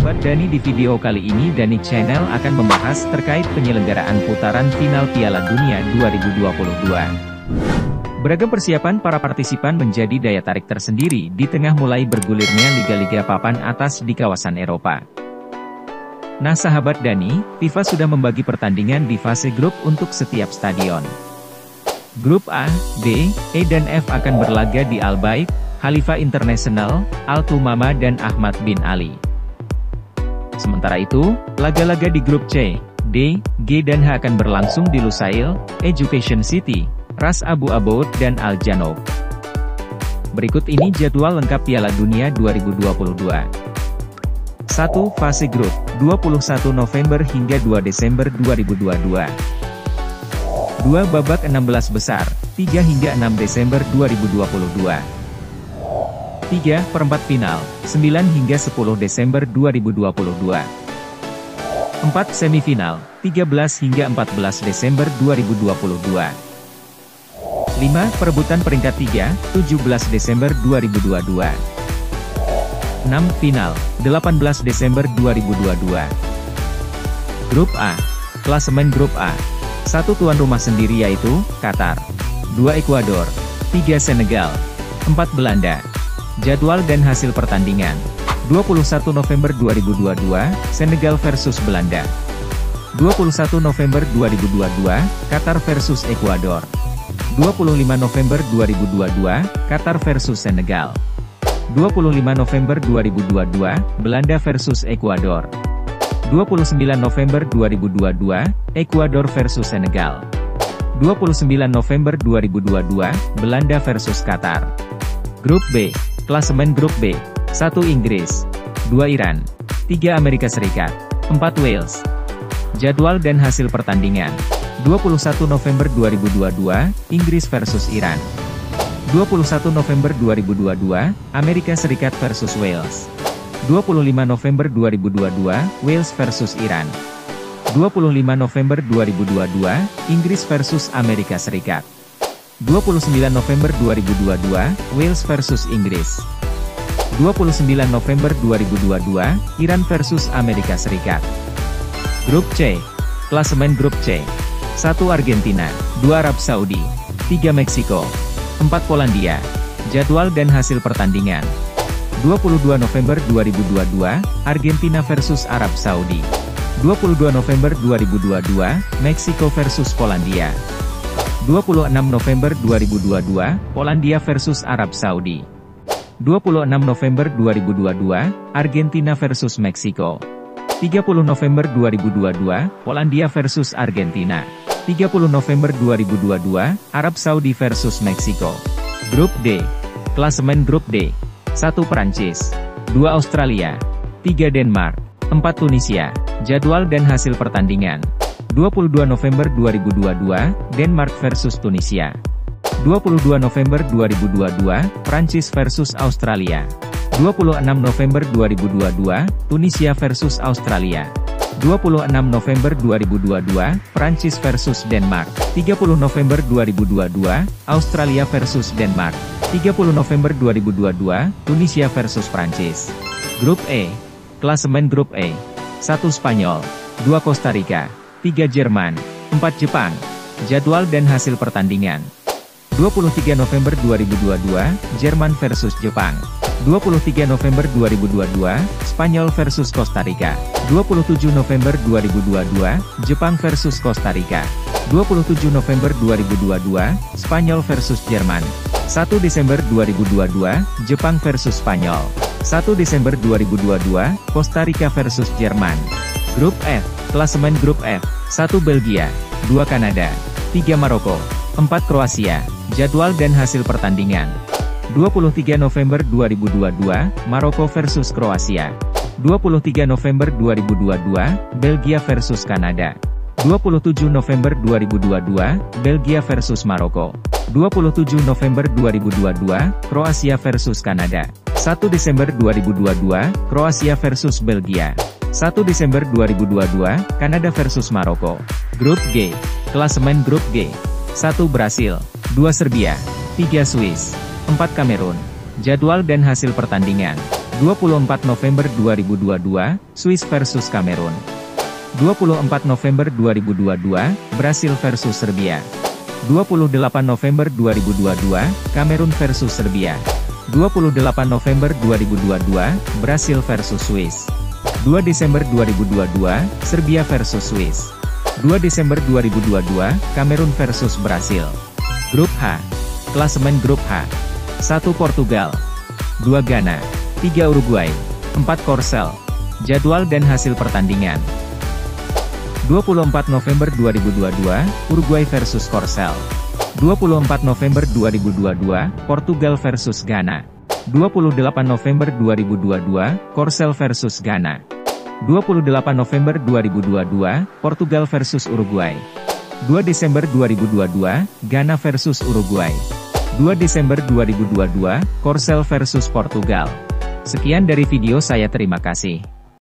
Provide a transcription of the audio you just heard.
Sahabat Dani, di video kali ini Dani Channel akan membahas terkait penyelenggaraan putaran final Piala Dunia 2022. Beragam persiapan para partisipan menjadi daya tarik tersendiri di tengah mulai bergulirnya liga-liga papan atas di kawasan Eropa. Nah sahabat Dani, FIFA sudah membagi pertandingan di fase grup untuk setiap stadion. Grup A, D, E dan F akan berlaga di Al Bayt, Khalifa International, Al Thumama dan Ahmad bin Ali. Sementara itu, laga-laga di grup C, D, G dan H akan berlangsung di Lusail, Education City, Ras Abu Aboud dan Al Janoub. Berikut ini jadwal lengkap Piala Dunia 2022. 1. Fase grup, 21 November hingga 2 Desember 2022. 2. Babak 16 besar, 3 hingga 6 Desember 2022. 3. Perempat final, 9 hingga 10 Desember 2022. 4. Semifinal, 13 hingga 14 Desember 2022. 5. Perebutan peringkat 3, 17 Desember 2022. 6. Final, 18 Desember 2022. Grup A. Klasemen Grup A. 1 tuan rumah sendiri yaitu, Qatar. 2 Ekuador. 3 Senegal. 4 Belanda. Jadwal dan hasil pertandingan. 21 November 2022, Senegal versus Belanda. 21 November 2022, Qatar versus Ekuador. 25 November 2022, Qatar versus Senegal. 25 November 2022, Belanda versus Ekuador. 29 November 2022, Ekuador versus Senegal. 29 November 2022, Belanda versus Qatar. Grup B, klasemen Grup B. 1 Inggris, 2 Iran, 3 Amerika Serikat, 4 Wales. Jadwal dan hasil pertandingan. 21 November 2022, Inggris versus Iran. 21 November 2022, Amerika Serikat versus Wales. 25 November 2022, Wales versus Iran. 25 November 2022, Inggris versus Amerika Serikat. 29 November 2022, Wales versus Inggris. 29 November 2022, Iran versus Amerika Serikat. Grup C, klasemen Grup C. 1 Argentina, 2 Arab Saudi, 3 Meksiko, 4 Polandia. Jadwal dan hasil pertandingan. 22 November 2022, Argentina versus Arab Saudi. 22 November 2022, Meksiko versus Polandia. 26 November 2022, Polandia versus Arab Saudi. 26 November 2022, Argentina versus Meksiko. 30 November 2022, Polandia versus Argentina. 30 November 2022, Arab Saudi versus Meksiko. Grup D, klasemen Grup D. 1 Perancis, 2 Australia, 3 Denmark, 4 Tunisia. Jadwal dan hasil pertandingan. 22 November 2022, Denmark versus Tunisia. 22 November 2022, Prancis versus Australia. 26 November 2022, Tunisia versus Australia. 26 November 2022, Prancis versus Denmark. 30 November 2022, Australia versus Denmark. 30 November 2022, Tunisia versus Prancis. Grup E, klasemen Grup E. 1 Spanyol, 2 Costa Rica, 3 Jerman, 4 Jepang. Jadwal dan hasil pertandingan. 23 November 2022, Jerman versus Jepang. 23 November 2022, Spanyol versus Costa Rica. 27 November 2022, Jepang versus Costa Rica. 27 November 2022, Spanyol versus Jerman. 1 Desember 2022, Jepang versus Spanyol. 1 Desember 2022, Costa Rica versus Jerman. Grup F, klasemen Grup F. 1 Belgia, 2 Kanada, 3 Maroko, 4 Kroasia. Jadwal dan hasil pertandingan. 23 November 2022, Maroko versus Kroasia. 23 November 2022, Belgia versus Kanada. 27 November 2022, Belgia versus Maroko. 27 November 2022, Kroasia versus Kanada. 1 Desember 2022, Kroasia versus Belgia. 1 Desember 2022, Kanada versus Maroko. Grup G, klasemen Grup G. 1 Brasil, 2 Serbia, 3 Swiss, 4 Kamerun. Jadwal dan hasil pertandingan. 24 November 2022, Swiss versus Kamerun. 24 November 2022, Brasil versus Serbia. 28 November 2022, Kamerun versus Serbia. 28 November 2022, Brasil versus Swiss. 2 Desember 2022, Serbia versus Swiss. 2 Desember 2022, Kamerun versus Brasil. Grup H. Klasemen Grup H. 1 Portugal, 2 Ghana, 3 Uruguay, 4 Korsel. Jadwal dan hasil pertandingan. 24 November 2022, Uruguay versus Korsel. 24 November 2022, Portugal versus Ghana. 28 November 2022, Korsel versus Ghana. 28 November 2022, Portugal versus Uruguay. 2 Desember 2022, Ghana versus Uruguay. 2 Desember 2022, Korsel versus Portugal. Sekian dari video saya, terima kasih.